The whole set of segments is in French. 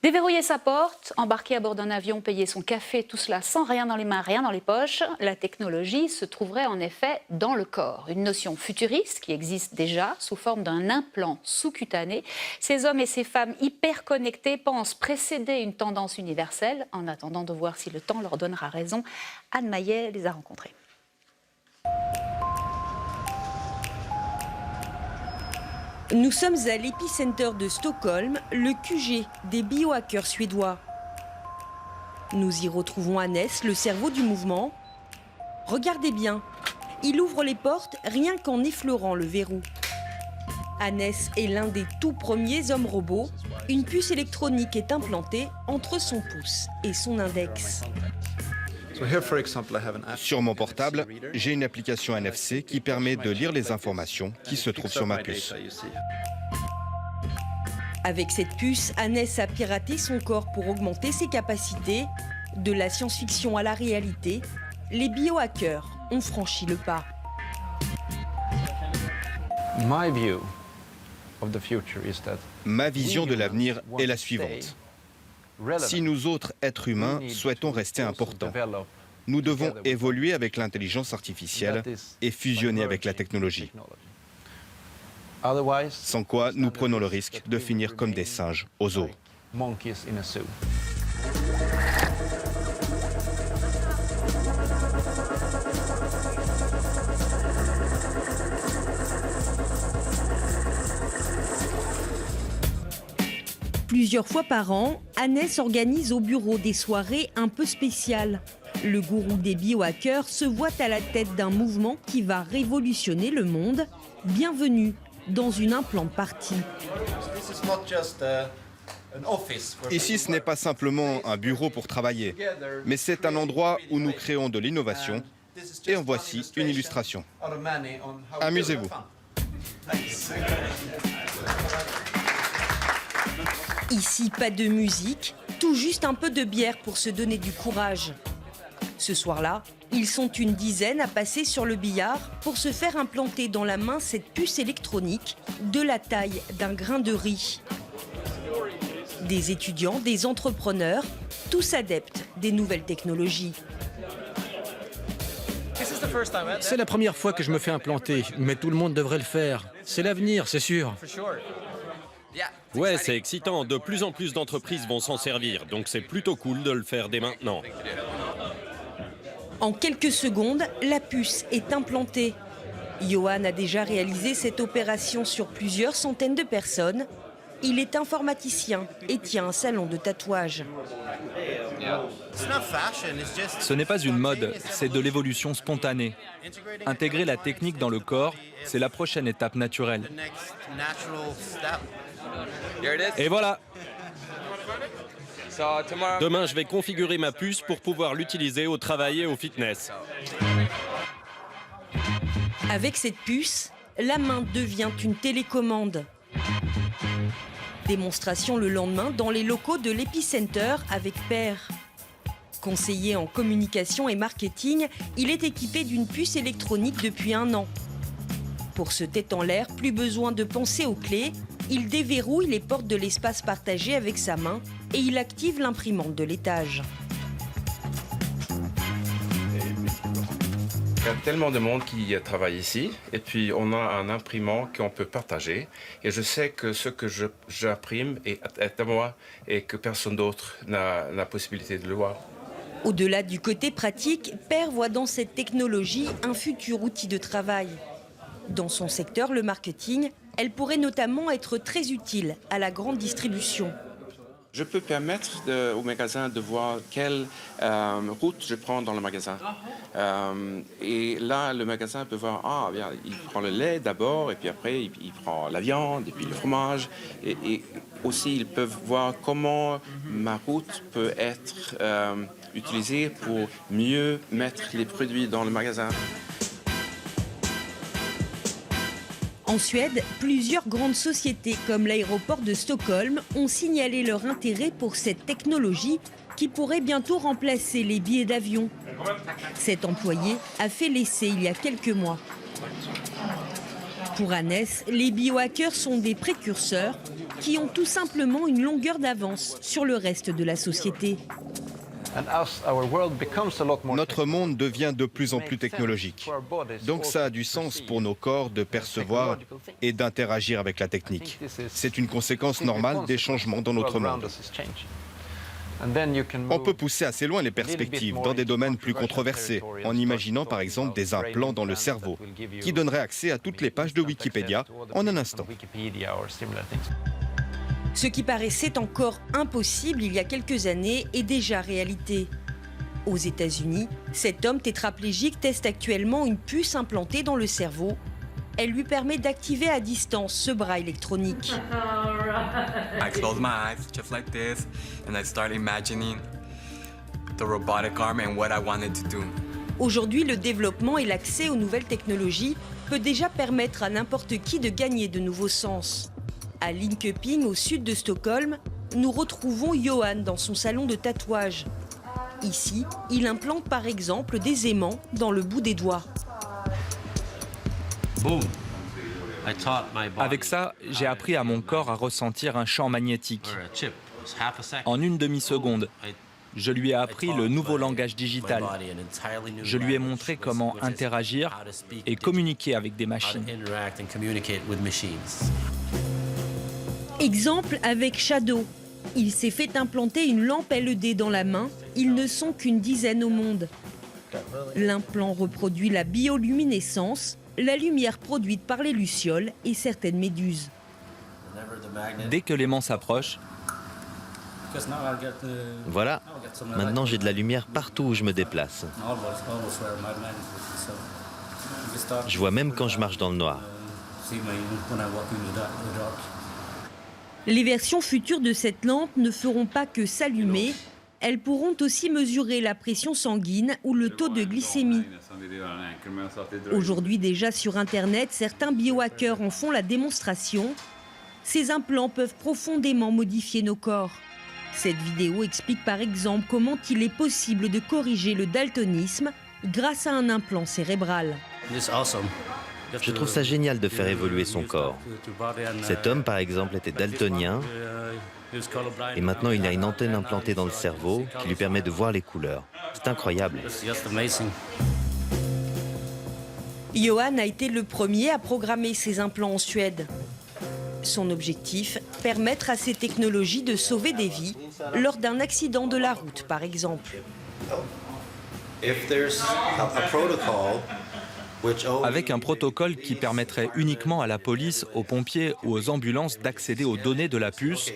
Déverrouiller sa porte, embarquer à bord d'un avion, payer son café, tout cela sans rien dans les mains, rien dans les poches, la technologie se trouverait en effet dans le corps. Une notion futuriste qui existe déjà sous forme d'un implant sous-cutané. Ces hommes et ces femmes hyper connectés pensent précéder une tendance universelle. En attendant de voir si le temps leur donnera raison, Anne Maillet les a rencontrés. Nous sommes à l'épicenter de Stockholm, le QG des biohackers suédois. Nous y retrouvons Hannes, le cerveau du mouvement. Regardez bien, il ouvre les portes rien qu'en effleurant le verrou. Hannes est l'un des tout premiers hommes robots. Une puce électronique est implantée entre son pouce et son index. Sur mon portable, j'ai une application NFC qui permet de lire les informations qui se trouvent sur ma puce. Avec cette puce, Hannes a piraté son corps pour augmenter ses capacités. De la science-fiction à la réalité, les biohackers ont franchi le pas. Ma vision de l'avenir est la suivante. Si nous autres êtres humains souhaitons rester importants, nous devons évoluer avec l'intelligence artificielle et fusionner avec la technologie. Sans quoi, nous prenons le risque de finir comme des singes au zoo. Plusieurs fois par an, Hannes organise au bureau des soirées un peu spéciales. Le gourou des biohackers se voit à la tête d'un mouvement qui va révolutionner le monde. Bienvenue dans une implante party. Ici, ce n'est pas simplement un bureau pour travailler, mais c'est un endroit où nous créons de l'innovation. Et en voici une illustration. Amusez-vous. Ici, pas de musique, tout juste un peu de bière pour se donner du courage. Ce soir-là, ils sont une dizaine à passer sur le billard pour se faire implanter dans la main cette puce électronique de la taille d'un grain de riz. Des étudiants, des entrepreneurs, tous adeptes des nouvelles technologies. C'est la première fois que je me fais implanter, mais tout le monde devrait le faire. C'est l'avenir, c'est sûr. Ouais, c'est excitant. De plus en plus d'entreprises vont s'en servir, donc c'est plutôt cool de le faire dès maintenant. En quelques secondes, la puce est implantée. Johan a déjà réalisé cette opération sur plusieurs centaines de personnes. Il est informaticien et tient un salon de tatouage. Ce n'est pas une mode, c'est de l'évolution spontanée. Intégrer la technique dans le corps, c'est la prochaine étape naturelle. Et voilà. Demain, je vais configurer ma puce pour pouvoir l'utiliser au travail et au fitness. Avec cette puce, la main devient une télécommande. Démonstration le lendemain dans les locaux de l'Epicenter avec Per. Conseiller en communication et marketing, il est équipé d'une puce électronique depuis 1 an. Pour se tête en l'air, plus besoin de penser aux clés. Il déverrouille les portes de l'espace partagé avec sa main et il active l'imprimante de l'étage. Il y a tellement de monde qui travaille ici et puis on a un imprimant qu'on peut partager. Et je sais que ce que j'imprime est à moi et que personne d'autre n'a la possibilité de le voir. Au-delà du côté pratique, Per voit dans cette technologie un futur outil de travail. Dans son secteur, le marketing, elle pourrait notamment être très utile à la grande distribution. Je peux permettre au magasin de voir quelle route je prends dans le magasin. Et là, le magasin peut voir, bien, il prend le lait d'abord, et puis après, il prend la viande, et puis le fromage. Et aussi, ils peuvent voir comment ma route peut être utilisée pour mieux mettre les produits dans le magasin. En Suède, plusieurs grandes sociétés comme l'aéroport de Stockholm ont signalé leur intérêt pour cette technologie qui pourrait bientôt remplacer les billets d'avion. Cet employé a fait l'essai il y a quelques mois. Pour Hannes, les biohackers sont des précurseurs. qui ont tout simplement une longueur d'avance sur le reste de la société. Notre monde devient de plus en plus technologique. Donc ça a du sens pour nos corps de percevoir et d'interagir avec la technique. C'est une conséquence normale des changements dans notre monde. On peut pousser assez loin les perspectives dans des domaines plus controversés, en imaginant par exemple des implants dans le cerveau, qui donneraient accès à toutes les pages de Wikipédia en un instant. Ce qui paraissait encore impossible il y a quelques années est déjà réalité. Aux États-Unis, cet homme tétraplégique teste actuellement une puce implantée dans le cerveau. Elle lui permet d'activer à distance ce bras électronique. I close my eyes just like this and I start imagining the robotic arm and what I wanted to do. Aujourd'hui, le développement et l'accès aux nouvelles technologies peut déjà permettre à n'importe qui de gagner de nouveaux sens. À Linköping, au sud de Stockholm, nous retrouvons Johan dans son salon de tatouage. Ici, il implante par exemple des aimants dans le bout des doigts. Avec ça, j'ai appris à mon corps à ressentir un champ magnétique. En une demi-seconde, je lui ai appris le nouveau langage digital. Je lui ai montré comment interagir et communiquer avec des machines. Exemple avec Shadow. Il s'est fait implanter une lampe LED dans la main. Ils ne sont qu'une dizaine au monde. L'implant reproduit la bioluminescence, la lumière produite par les lucioles et certaines méduses. Dès que l'aimant s'approche, voilà, maintenant j'ai de la lumière partout où je me déplace. Je vois même quand je marche dans le noir. Les versions futures de cette lampe ne feront pas que s'allumer. Elles pourront aussi mesurer la pression sanguine ou le taux de glycémie. Aujourd'hui déjà sur Internet, certains biohackers en font la démonstration. Ces implants peuvent profondément modifier nos corps. Cette vidéo explique par exemple comment il est possible de corriger le daltonisme grâce à un implant cérébral. Je trouve ça génial de faire évoluer son corps. Cet homme, par exemple, était daltonien et maintenant il a une antenne implantée dans le cerveau qui lui permet de voir les couleurs. C'est incroyable. Johan a été le premier à programmer ces implants en Suède. Son objectif, permettre à ces technologies de sauver des vies lors d'un accident de la route, par exemple. avec un protocole qui permettrait uniquement à la police, aux pompiers ou aux ambulances d'accéder aux données de la puce.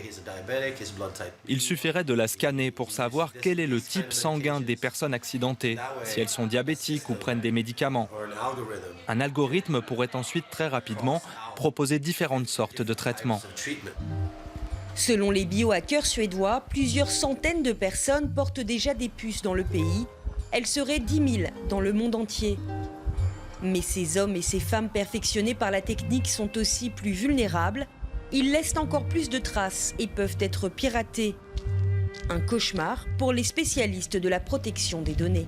Il suffirait de la scanner pour savoir quel est le type sanguin des personnes accidentées, si elles sont diabétiques ou prennent des médicaments. Un algorithme pourrait ensuite très rapidement proposer différentes sortes de traitements. Selon les biohackers suédois, plusieurs centaines de personnes portent déjà des puces dans le pays. Elles seraient 10 000 dans le monde entier. Mais ces hommes et ces femmes perfectionnés par la technique sont aussi plus vulnérables. Ils laissent encore plus de traces et peuvent être piratés. Un cauchemar pour les spécialistes de la protection des données.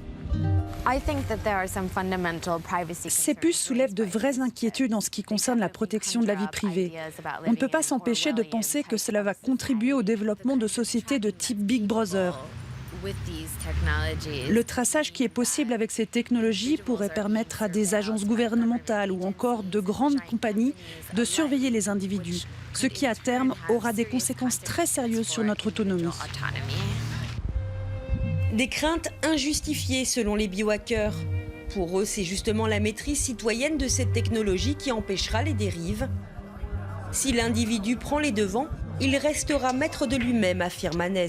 Ces puces soulèvent de vraies inquiétudes en ce qui concerne la protection de la vie privée. On ne peut pas s'empêcher de penser que cela va contribuer au développement de sociétés de type Big Brother. Le traçage qui est possible avec ces technologies pourrait permettre à des agences gouvernementales ou encore de grandes compagnies de surveiller les individus, ce qui à terme aura des conséquences très sérieuses sur notre autonomie. Des craintes injustifiées selon les biohackers. Pour eux, c'est justement la maîtrise citoyenne de cette technologie qui empêchera les dérives. Si l'individu prend les devants, il restera maître de lui-même, affirme Hannes.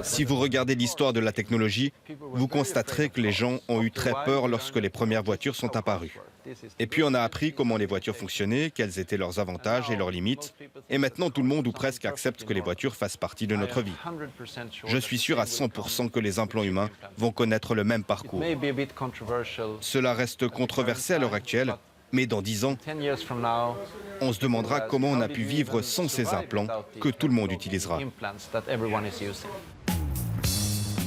Si vous regardez l'histoire de la technologie, vous constaterez que les gens ont eu très peur lorsque les premières voitures sont apparues. Et puis on a appris comment les voitures fonctionnaient, quels étaient leurs avantages et leurs limites. Et maintenant tout le monde ou presque accepte que les voitures fassent partie de notre vie. Je suis sûr à 100% que les implants humains vont connaître le même parcours. Cela reste controversé à l'heure actuelle, mais dans 10 ans, on se demandera comment on a pu vivre sans ces implants que tout le monde utilisera.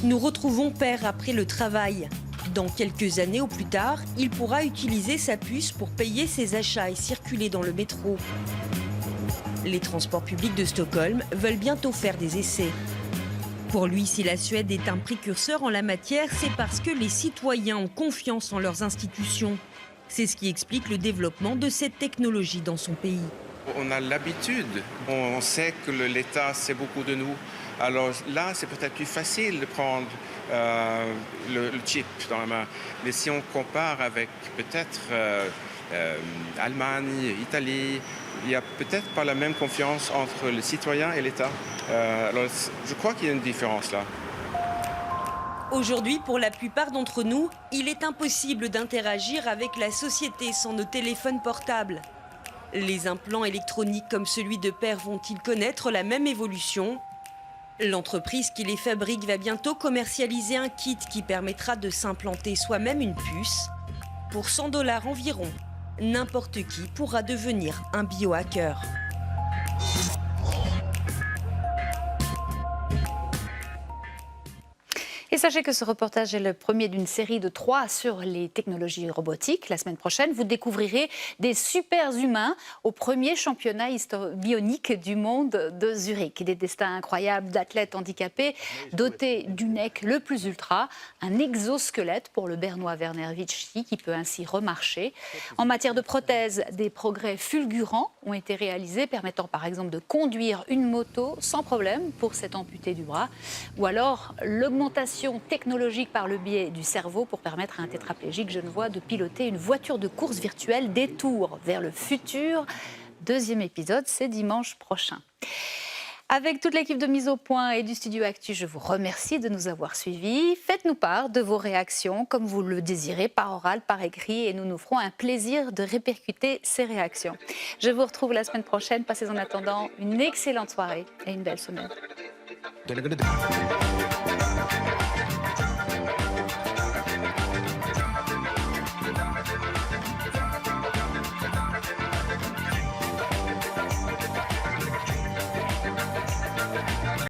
Nous retrouvons Père après le travail. Dans quelques années au plus tard, il pourra utiliser sa puce pour payer ses achats et circuler dans le métro. Les transports publics de Stockholm veulent bientôt faire des essais. Pour lui, si la Suède est un précurseur en la matière, c'est parce que les citoyens ont confiance en leurs institutions. C'est ce qui explique le développement de cette technologie dans son pays. On a l'habitude, on sait que l'État sait beaucoup de nous. Alors là, c'est peut-être plus facile de prendre le chip dans la main. Mais si on compare avec peut-être Allemagne, Italie, il n'y a peut-être pas la même confiance entre le citoyen et l'État. Alors je crois qu'il y a une différence là. Aujourd'hui, pour la plupart d'entre nous, il est impossible d'interagir avec la société sans nos téléphones portables. Les implants électroniques comme celui de Père vont-ils connaître la même évolution ? L'entreprise qui les fabrique va bientôt commercialiser un kit qui permettra de s'implanter soi-même une puce. Pour 100 $ environ, n'importe qui pourra devenir un biohacker. Et sachez que ce reportage est le premier d'une série de 3 sur les technologies robotiques. La semaine prochaine, vous découvrirez des super-humains au premier championnat bionique du monde de Zurich. Des destins incroyables d'athlètes handicapés dotés du nec le plus ultra, un exosquelette pour le Bernois Werner Witschy qui peut ainsi remarcher. En matière de prothèses, des progrès fulgurants ont été réalisés, permettant par exemple de conduire une moto sans problème pour cet amputé du bras. Ou alors l'augmentation technologique par le biais du cerveau pour permettre à un tétraplégique genevois de piloter une voiture de course virtuelle Détour vers le futur. 2e épisode, c'est dimanche prochain. Avec toute l'équipe de Mise au Point et du Studio Actu, je vous remercie de nous avoir suivis. Faites-nous part de vos réactions, comme vous le désirez, par oral, par écrit, et nous nous ferons un plaisir de répercuter ces réactions. Je vous retrouve la semaine prochaine. Passez en attendant une excellente soirée et une belle semaine.